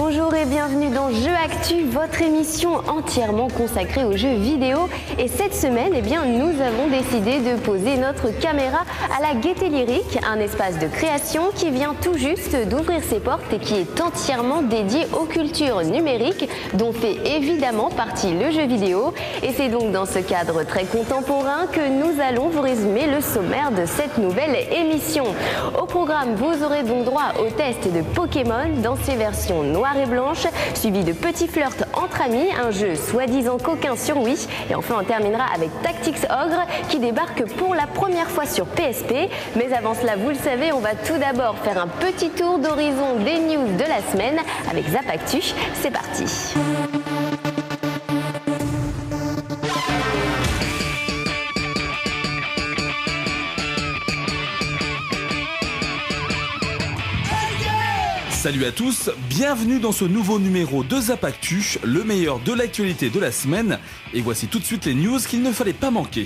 Bonjour et bienvenue dans Jeux Actu, votre émission entièrement consacrée aux jeux vidéo. Et cette semaine, nous avons décidé de poser notre caméra à la Gaîté Lyrique, un espace de création qui vient tout juste d'ouvrir ses portes et qui est entièrement dédié aux cultures numériques, dont fait évidemment partie le jeu vidéo. Et c'est donc dans ce cadre très contemporain que nous allons vous résumer le sommaire de cette nouvelle émission. Au programme, vous aurez donc droit au test de Pokémon dans ses versions noires et blanches, suivi de petits flirts entre amis, un jeu soi-disant coquin sur Wii. Et enfin, on terminera avec Tactics Ogre qui débarque pour la première fois sur PSP. Mais avant cela, vous le savez, on va tout d'abord faire un petit tour d'horizon des news de la semaine avec Zap Actu. C'est parti. Salut à tous, bienvenue dans ce nouveau numéro de Zap Actu, le meilleur de l'actualité de la semaine. Et voici tout de suite les news qu'il ne fallait pas manquer.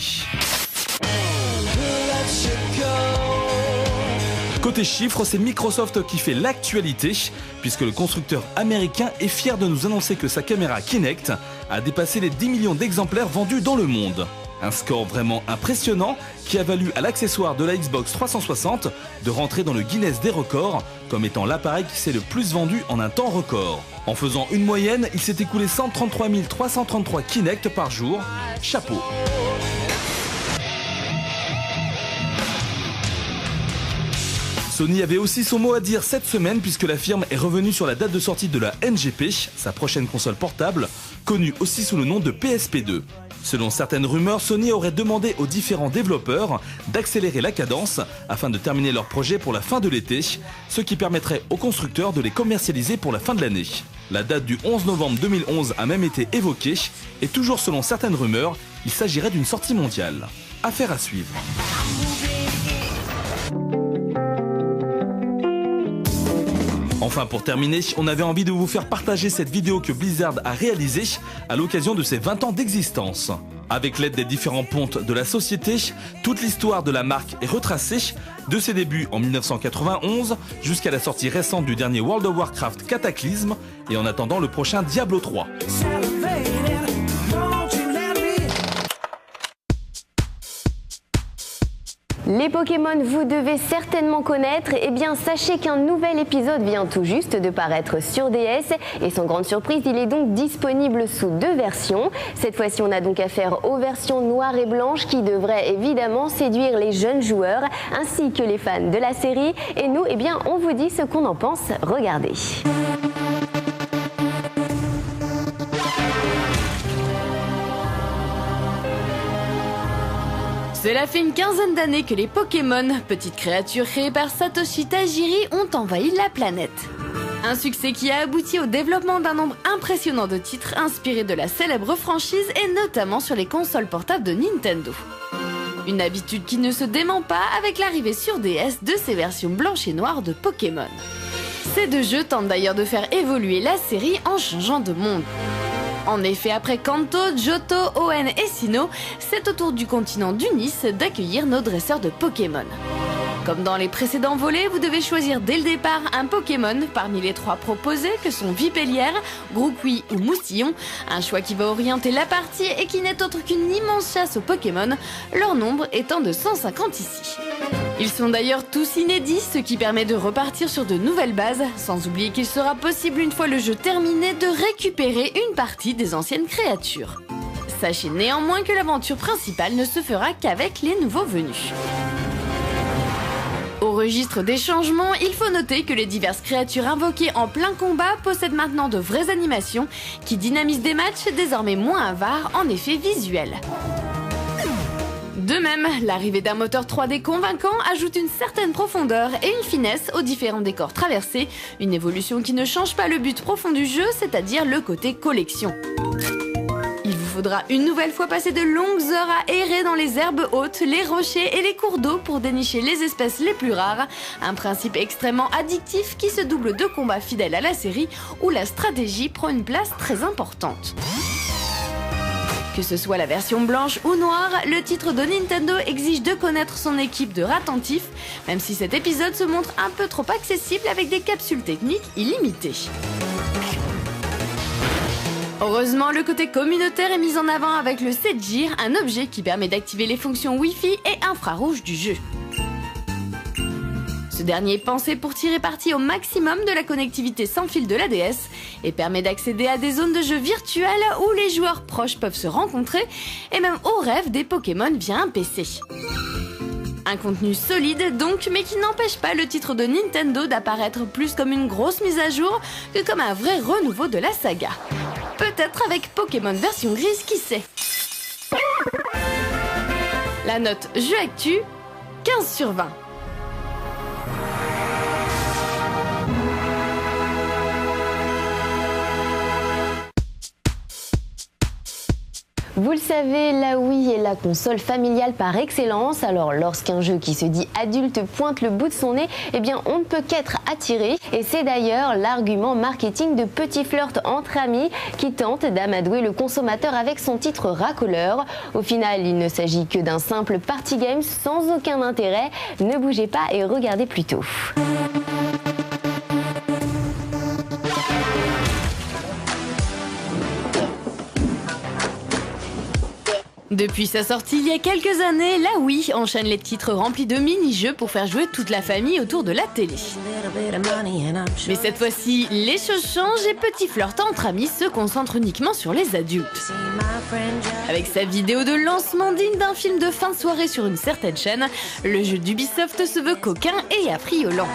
Côté chiffres, c'est Microsoft qui fait l'actualité, puisque le constructeur américain est fier de nous annoncer que sa caméra Kinect a dépassé les 10 millions d'exemplaires vendus dans le monde. Un score vraiment impressionnant qui a valu à l'accessoire de la Xbox 360 de rentrer dans le Guinness des records comme étant l'appareil qui s'est le plus vendu en un temps record. En faisant une moyenne, il s'est écoulé 133 333 Kinect par jour. Chapeau. Sony avait aussi son mot à dire cette semaine puisque la firme est revenue sur la date de sortie de la NGP, sa prochaine console portable, connue aussi sous le nom de PSP2. Selon certaines rumeurs, Sony aurait demandé aux différents développeurs d'accélérer la cadence afin de terminer leur projet pour la fin de l'été, ce qui permettrait aux constructeurs de les commercialiser pour la fin de l'année. La date du 11 novembre 2011 a même été évoquée et toujours selon certaines rumeurs, il s'agirait d'une sortie mondiale. Affaire à suivre. Enfin, pour terminer, on avait envie de vous faire partager cette vidéo que Blizzard a réalisée à l'occasion de ses 20 ans d'existence. Avec l'aide des différents pontes de la société, toute l'histoire de la marque est retracée, de ses débuts en 1991 jusqu'à la sortie récente du dernier World of Warcraft Cataclysme et en attendant le prochain Diablo 3. Les Pokémon, vous devez certainement connaître. Sachez qu'un nouvel épisode vient tout juste de paraître sur DS et sans grande surprise, il est donc disponible sous 2 versions. Cette fois-ci, on a donc affaire aux versions noires et blanches qui devraient évidemment séduire les jeunes joueurs ainsi que les fans de la série. Et nous, on vous dit ce qu'on en pense. Regardez. Cela fait une quinzaine d'années que les Pokémon, petites créatures créées par Satoshi Tajiri, ont envahi la planète. Un succès qui a abouti au développement d'un nombre impressionnant de titres inspirés de la célèbre franchise et notamment sur les consoles portables de Nintendo. Une habitude qui ne se dément pas avec l'arrivée sur DS de ces versions blanches et noires de Pokémon. Ces 2 jeux tentent d'ailleurs de faire évoluer la série en changeant de monde. En effet, après Kanto, Johto, Hoenn et Sinnoh, c'est au tour du continent d'Unis d'accueillir nos dresseurs de Pokémon. Comme dans les précédents volets, vous devez choisir dès le départ un Pokémon parmi les 3 proposés que sont Vipellière, Grookey ou Moustillon, un choix qui va orienter la partie et qui n'est autre qu'une immense chasse aux Pokémon, leur nombre étant de 150 ici. Ils sont d'ailleurs tous inédits, ce qui permet de repartir sur de nouvelles bases, sans oublier qu'il sera possible une fois le jeu terminé de récupérer une partie des anciennes créatures. Sachez néanmoins que l'aventure principale ne se fera qu'avec les nouveaux venus. Au registre des changements, il faut noter que les diverses créatures invoquées en plein combat possèdent maintenant de vraies animations qui dynamisent des matchs désormais moins avares en effets visuels. De même, l'arrivée d'un moteur 3D convaincant ajoute une certaine profondeur et une finesse aux différents décors traversés, une évolution qui ne change pas le but profond du jeu, c'est-à-dire le côté collection. Il vous faudra une nouvelle fois passer de longues heures à errer dans les herbes hautes, les rochers et les cours d'eau pour dénicher les espèces les plus rares, un principe extrêmement addictif qui se double de combats fidèles à la série où la stratégie prend une place très importante. Que ce soit la version blanche ou noire, le titre de Nintendo exige de connaître son équipe de attentifs, même si cet épisode se montre un peu trop accessible avec des capsules techniques illimitées. Heureusement, le côté communautaire est mis en avant avec le Sedgir, un objet qui permet d'activer les fonctions Wi-Fi et infrarouge du jeu. Ce dernier est pensé pour tirer parti au maximum de la connectivité sans fil de la DS et permet d'accéder à des zones de jeu virtuelles où les joueurs proches peuvent se rencontrer et même au rêve des Pokémon via un PC. Un contenu solide donc, mais qui n'empêche pas le titre de Nintendo d'apparaître plus comme une grosse mise à jour que comme un vrai renouveau de la saga. Peut-être avec Pokémon version grise, qui sait. La note Jeu Actu, 15/20. Vous le savez, la Wii est la console familiale par excellence. Alors lorsqu'un jeu qui se dit adulte pointe le bout de son nez, eh bien on ne peut qu'être attiré. Et c'est d'ailleurs l'argument marketing de Petit Flirt entre amis qui tente d'amadouer le consommateur avec son titre racoleur. Au final, il ne s'agit que d'un simple party game sans aucun intérêt. Ne bougez pas et regardez plutôt. Depuis sa sortie il y a quelques années, la Wii enchaîne les titres remplis de mini-jeux pour faire jouer toute la famille autour de la télé. Mais cette fois-ci, les choses changent et Petit Flirt entre amis se concentre uniquement sur les adultes. Avec sa vidéo de lancement digne d'un film de fin de soirée sur une certaine chaîne, le jeu d'Ubisoft se veut coquin et affriolant.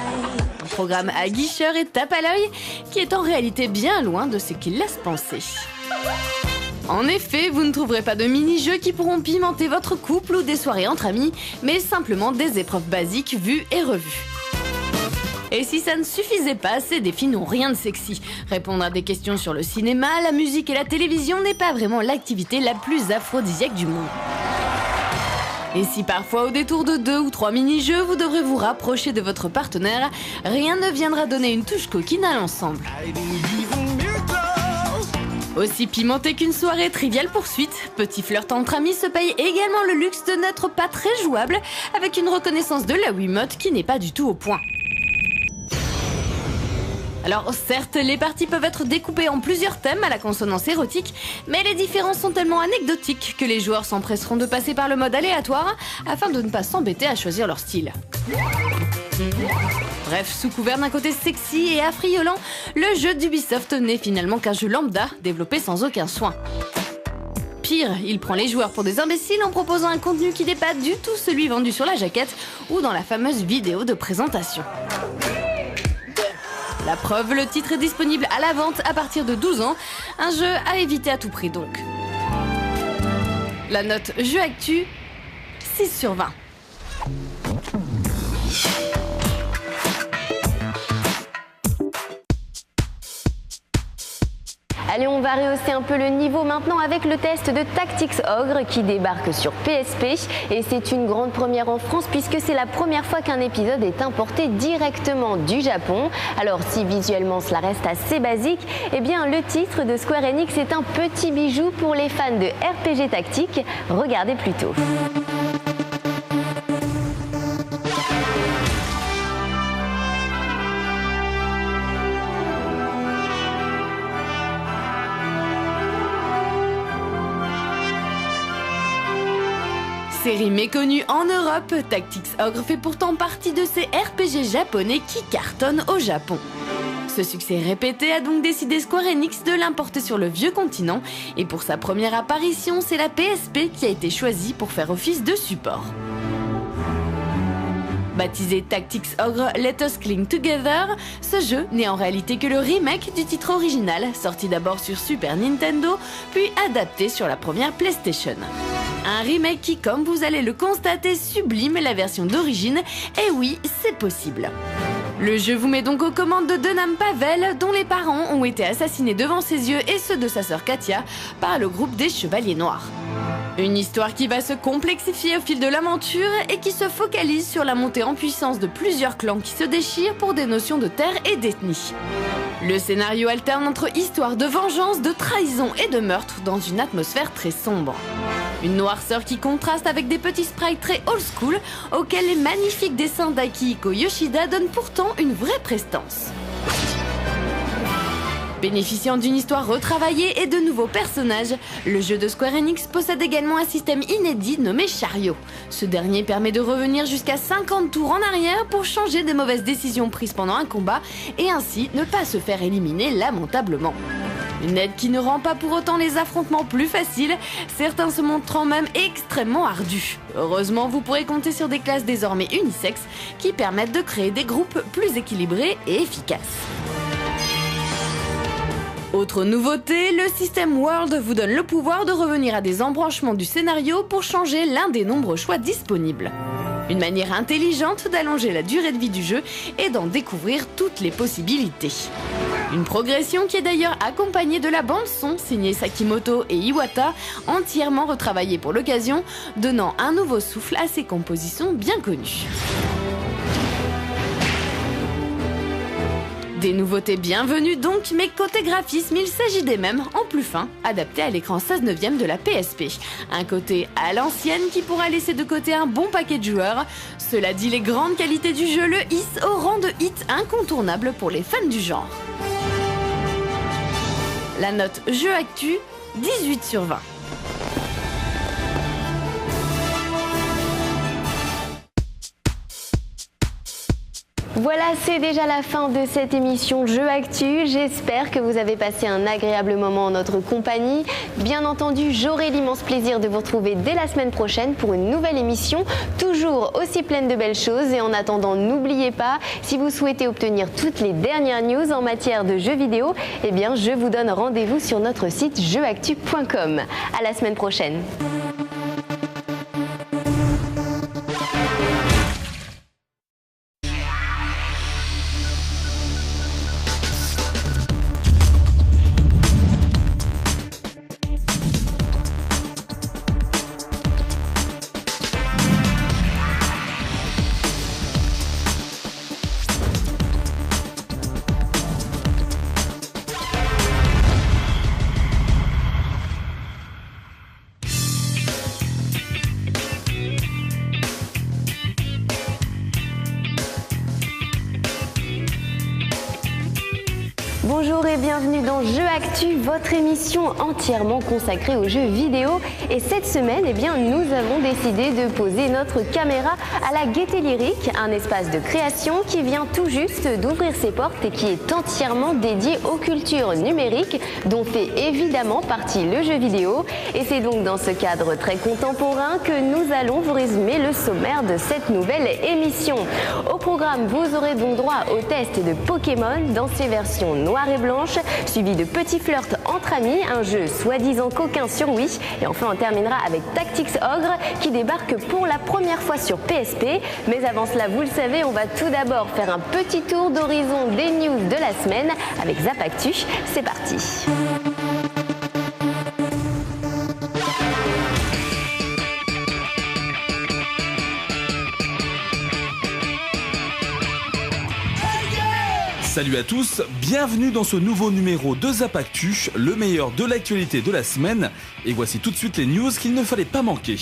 Un programme aguicheur et tape à l'œil qui est en réalité bien loin de ce qu'il laisse penser. En effet, vous ne trouverez pas de mini-jeux qui pourront pimenter votre couple ou des soirées entre amis, mais simplement des épreuves basiques vues et revues. Et si ça ne suffisait pas, ces défis n'ont rien de sexy. Répondre à des questions sur le cinéma, la musique et la télévision n'est pas vraiment l'activité la plus aphrodisiaque du monde. Et si parfois au détour de 2 ou 3 mini-jeux, vous devrez vous rapprocher de votre partenaire, rien ne viendra donner une touche coquine à l'ensemble. Aussi pimenté qu'une soirée Trivial Poursuite, Petit Flirt entre amis se paye également le luxe de n'être pas très jouable, avec une reconnaissance de la Wiimote qui n'est pas du tout au point. Alors certes, les parties peuvent être découpées en plusieurs thèmes à la consonance érotique, mais les différences sont tellement anecdotiques que les joueurs s'empresseront de passer par le mode aléatoire afin de ne pas s'embêter à choisir leur style. Bref, sous couvert d'un côté sexy et affriolant, le jeu d'Ubisoft n'est finalement qu'un jeu lambda, développé sans aucun soin. Pire, il prend les joueurs pour des imbéciles en proposant un contenu qui n'est pas du tout celui vendu sur la jaquette ou dans la fameuse vidéo de présentation. La preuve, le titre est disponible à la vente à partir de 12 ans, un jeu à éviter à tout prix donc. La note Jeu Actu, 6/20. Allez, on va rehausser un peu le niveau maintenant avec le test de Tactics Ogre qui débarque sur PSP. Et c'est une grande première en France puisque c'est la première fois qu'un épisode est importé directement du Japon. Alors si visuellement cela reste assez basique, eh bien le titre de Square Enix est un petit bijou pour les fans de RPG tactique. Regardez plutôt. Série méconnue en Europe, Tactics Ogre fait pourtant partie de ces RPG japonais qui cartonnent au Japon. Ce succès répété a donc décidé Square Enix de l'importer sur le vieux continent et pour sa première apparition, c'est la PSP qui a été choisie pour faire office de support. Baptisé Tactics Ogre Let Us Cling Together, ce jeu n'est en réalité que le remake du titre original, sorti d'abord sur Super Nintendo, puis adapté sur la première PlayStation. Un remake qui, comme vous allez le constater, sublime la version d'origine, et oui, c'est possible. Le jeu vous met donc aux commandes de Denham Pavel, dont les parents ont été assassinés devant ses yeux et ceux de sa sœur Katia par le groupe des Chevaliers Noirs. Une histoire qui va se complexifier au fil de l'aventure et qui se focalise sur la montée en puissance de plusieurs clans qui se déchirent pour des notions de terre et d'ethnie. Le scénario alterne entre histoires de vengeance, de trahison et de meurtre dans une atmosphère très sombre. Une noirceur qui contraste avec des petits sprites très old school auxquels les magnifiques dessins d'Akihiko Yoshida donnent pourtant une vraie prestance. Bénéficiant d'une histoire retravaillée et de nouveaux personnages, le jeu de Square Enix possède également un système inédit nommé Chariot. Ce dernier permet de revenir jusqu'à 50 tours en arrière pour changer de mauvaises décisions prises pendant un combat et ainsi ne pas se faire éliminer lamentablement. Une aide qui ne rend pas pour autant les affrontements plus faciles, certains se montrant même extrêmement ardus. Heureusement, vous pourrez compter sur des classes désormais unisexes qui permettent de créer des groupes plus équilibrés et efficaces. Autre nouveauté, le système World vous donne le pouvoir de revenir à des embranchements du scénario pour changer l'un des nombreux choix disponibles. Une manière intelligente d'allonger la durée de vie du jeu et d'en découvrir toutes les possibilités. Une progression qui est d'ailleurs accompagnée de la bande-son signée Sakimoto et Iwata, entièrement retravaillée pour l'occasion, donnant un nouveau souffle à ces compositions bien connues. Des nouveautés bienvenues donc, mais côté graphisme, il s'agit des mêmes en plus fin, adaptés à l'écran 16/9 de la PSP. Un côté à l'ancienne qui pourra laisser de côté un bon paquet de joueurs. Cela dit, les grandes qualités du jeu le hissent au rang de hit incontournable pour les fans du genre. La note Jeu Actu, 18/20. Voilà, c'est déjà la fin de cette émission Jeux Actu. J'espère que vous avez passé un agréable moment en notre compagnie. Bien entendu, j'aurai l'immense plaisir de vous retrouver dès la semaine prochaine pour une nouvelle émission, toujours aussi pleine de belles choses. Et en attendant, n'oubliez pas, si vous souhaitez obtenir toutes les dernières news en matière de jeux vidéo, eh bien, je vous donne rendez-vous sur notre site jeuxactu.com. À la semaine prochaine. Bonjour et bienvenue dans Jeux Actu, votre émission entièrement consacrée aux jeux vidéo. Et cette semaine, eh bien, nous avons décidé de poser notre caméra à la Gaîté Lyrique, un espace de création qui vient tout juste d'ouvrir ses portes et qui est entièrement dédié aux cultures numériques, dont fait évidemment partie le jeu vidéo. Et c'est donc dans ce cadre très contemporain que nous allons vous résumer le sommaire de cette nouvelle émission. Au programme, vous aurez donc droit au test de Pokémon dans ses versions noires et blanche, suivi de Petit Flirt entre amis, un jeu soi-disant coquin sur Wii. Et enfin, on terminera avec Tactics Ogre qui débarque pour la première fois sur PSP. Mais avant cela, vous le savez, on va tout d'abord faire un petit tour d'horizon des news de la semaine avec Zap Actu. C'est parti. Salut à tous, bienvenue dans ce nouveau numéro de Zap Actu, le meilleur de l'actualité de la semaine. Et voici tout de suite les news qu'il ne fallait pas manquer.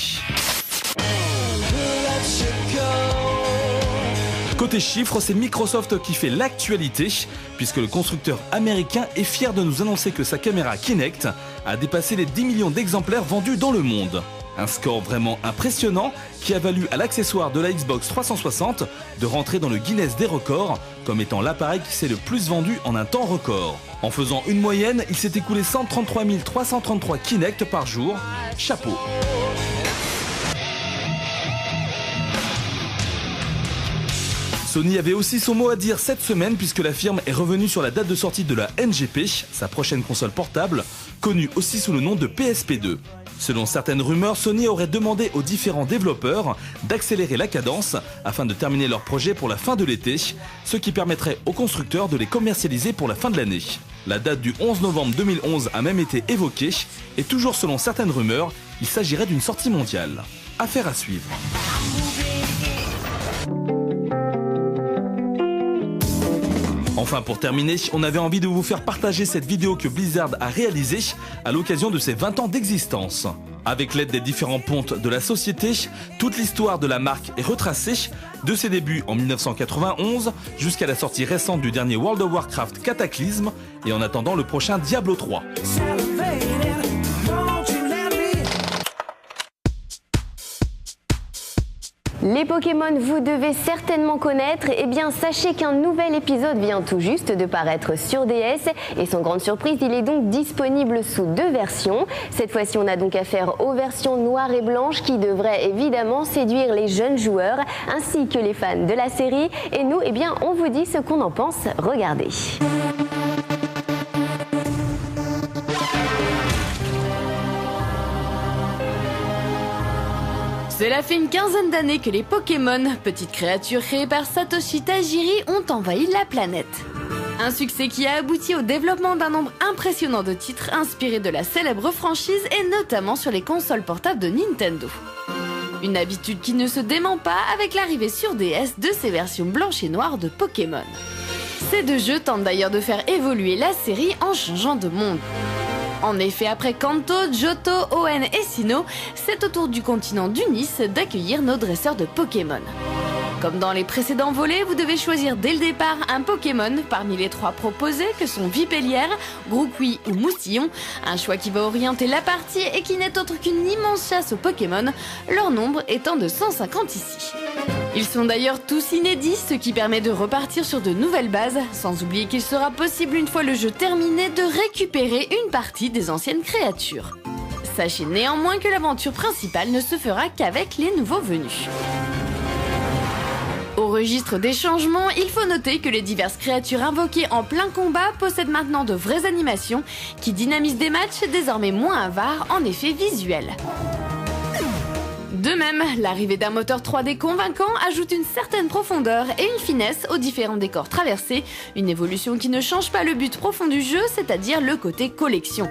Côté chiffres, c'est Microsoft qui fait l'actualité, puisque le constructeur américain est fier de nous annoncer que sa caméra Kinect a dépassé les 10 millions d'exemplaires vendus dans le monde. Un score vraiment impressionnant qui a valu à l'accessoire de la Xbox 360 de rentrer dans le Guinness des records comme étant l'appareil qui s'est le plus vendu en un temps record. En faisant une moyenne, il s'est écoulé 133 333 Kinect par jour. Chapeau. Sony avait aussi son mot à dire cette semaine puisque la firme est revenue sur la date de sortie de la NGP, sa prochaine console portable, connue aussi sous le nom de PSP2. Selon certaines rumeurs, Sony aurait demandé aux différents développeurs d'accélérer la cadence afin de terminer leur projet pour la fin de l'été, ce qui permettrait aux constructeurs de les commercialiser pour la fin de l'année. La date du 11 novembre 2011 a même été évoquée et toujours selon certaines rumeurs, il s'agirait d'une sortie mondiale. Affaire à suivre. Enfin, pour terminer, on avait envie de vous faire partager cette vidéo que Blizzard a réalisée à l'occasion de ses 20 ans d'existence. Avec l'aide des différents pontes de la société, toute l'histoire de la marque est retracée, de ses débuts en 1991 jusqu'à la sortie récente du dernier World of Warcraft Cataclysme et en attendant le prochain Diablo 3. Les Pokémon, vous devez certainement connaître. Eh bien, sachez qu'un nouvel épisode vient tout juste de paraître sur DS et sans grande surprise, il est donc disponible sous 2 versions. Cette fois-ci, on a donc affaire aux versions noires et blanches qui devraient évidemment séduire les jeunes joueurs ainsi que les fans de la série. Et nous, eh bien, on vous dit ce qu'on en pense. Regardez. Cela fait une quinzaine d'années que les Pokémon, petites créatures créées par Satoshi Tajiri, ont envahi la planète. Un succès qui a abouti au développement d'un nombre impressionnant de titres inspirés de la célèbre franchise et notamment sur les consoles portables de Nintendo. Une habitude qui ne se dément pas avec l'arrivée sur DS de ces versions blanches et noires de Pokémon. Ces 2 jeux tentent d'ailleurs de faire évoluer la série en changeant de monde. En effet, après Kanto, Johto, Hoenn et Sinnoh, c'est au tour du continent d'Unis d'accueillir nos dresseurs de Pokémon. Comme dans les précédents volets, vous devez choisir dès le départ un Pokémon parmi les 3 proposés que sont Vipellière, Grookey ou Moustillon, un choix qui va orienter la partie et qui n'est autre qu'une immense chasse aux Pokémon, leur nombre étant de 150 ici. Ils sont d'ailleurs tous inédits, ce qui permet de repartir sur de nouvelles bases, sans oublier qu'il sera possible une fois le jeu terminé de récupérer une partie des anciennes créatures. Sachez néanmoins que l'aventure principale ne se fera qu'avec les nouveaux venus. Au registre des changements, il faut noter que les diverses créatures invoquées en plein combat possèdent maintenant de vraies animations qui dynamisent des matchs désormais moins avares en effets visuels. De même, l'arrivée d'un moteur 3D convaincant ajoute une certaine profondeur et une finesse aux différents décors traversés, une évolution qui ne change pas le but profond du jeu, c'est-à-dire le côté collection.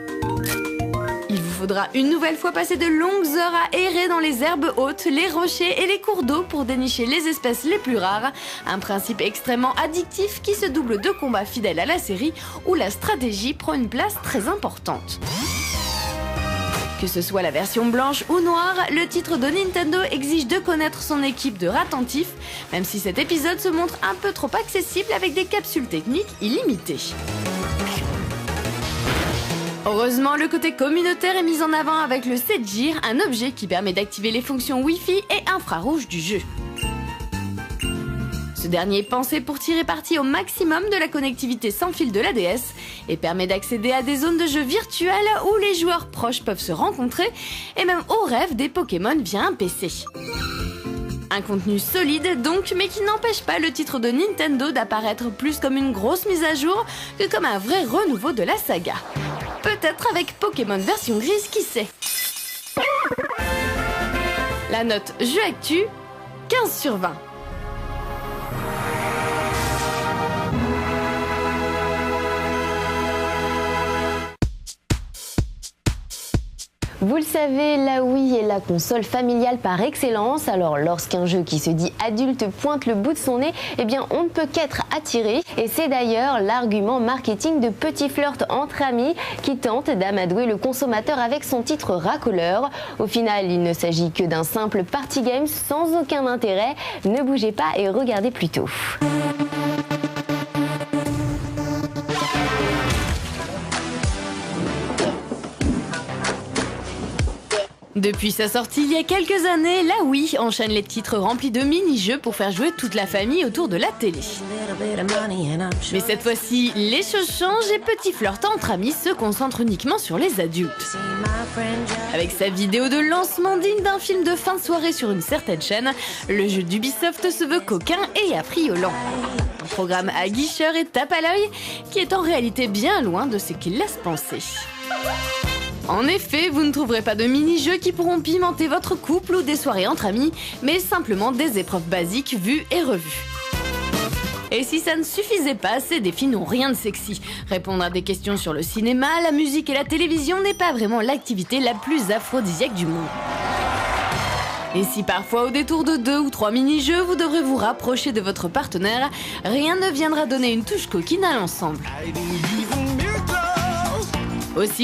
Il vous faudra une nouvelle fois passer de longues heures à errer dans les herbes hautes, les rochers et les cours d'eau pour dénicher les espèces les plus rares, un principe extrêmement addictif qui se double de combats fidèles à la série où la stratégie prend une place très importante. Que ce soit la version blanche ou noire, le titre de Nintendo exige de connaître son équipe de attentifs, même si cet épisode se montre un peu trop accessible avec des capsules techniques illimitées. Heureusement, le côté communautaire est mis en avant avec le Sedgear, un objet qui permet d'activer les fonctions Wi-Fi et infrarouge du jeu. Ce dernier est pensé pour tirer parti au maximum de la connectivité sans fil de la DS et permet d'accéder à des zones de jeu virtuelles où les joueurs proches peuvent se rencontrer et même au rêve des Pokémon via un PC. Un contenu solide donc, mais qui n'empêche pas le titre de Nintendo d'apparaître plus comme une grosse mise à jour que comme un vrai renouveau de la saga. Peut-être avec Pokémon version grise, qui sait. La note Jeu Actu, 15/20. Vous le savez, la Wii est la console familiale par excellence. Alors lorsqu'un jeu qui se dit adulte pointe le bout de son nez, eh bien on ne peut qu'être attiré. Et c'est d'ailleurs l'argument marketing de Petit Flirt entre amis qui tente d'amadouer le consommateur avec son titre racoleur. Au final, il ne s'agit que d'un simple party game sans aucun intérêt. Ne bougez pas et regardez plutôt. Depuis sa sortie il y a quelques années, la Wii enchaîne les titres remplis de mini-jeux pour faire jouer toute la famille autour de la télé. Mais cette fois-ci, les choses changent et Petit Flirt entre amis se concentre uniquement sur les adultes. Avec sa vidéo de lancement digne d'un film de fin de soirée sur une certaine chaîne, le jeu d'Ubisoft se veut coquin et affriolant. Un programme aguicheur et tape à l'œil qui est en réalité bien loin de ce qu'il laisse penser. En effet, vous ne trouverez pas de mini-jeux qui pourront pimenter votre couple ou des soirées entre amis, mais simplement des épreuves basiques vues et revues. Et si ça ne suffisait pas, ces défis n'ont rien de sexy. Répondre à des questions sur le cinéma, la musique et la télévision n'est pas vraiment l'activité la plus aphrodisiaque du monde. Et si parfois au détour de 2 ou 3 mini-jeux, vous devrez vous rapprocher de votre partenaire, rien ne viendra donner une touche coquine à l'ensemble. Aussi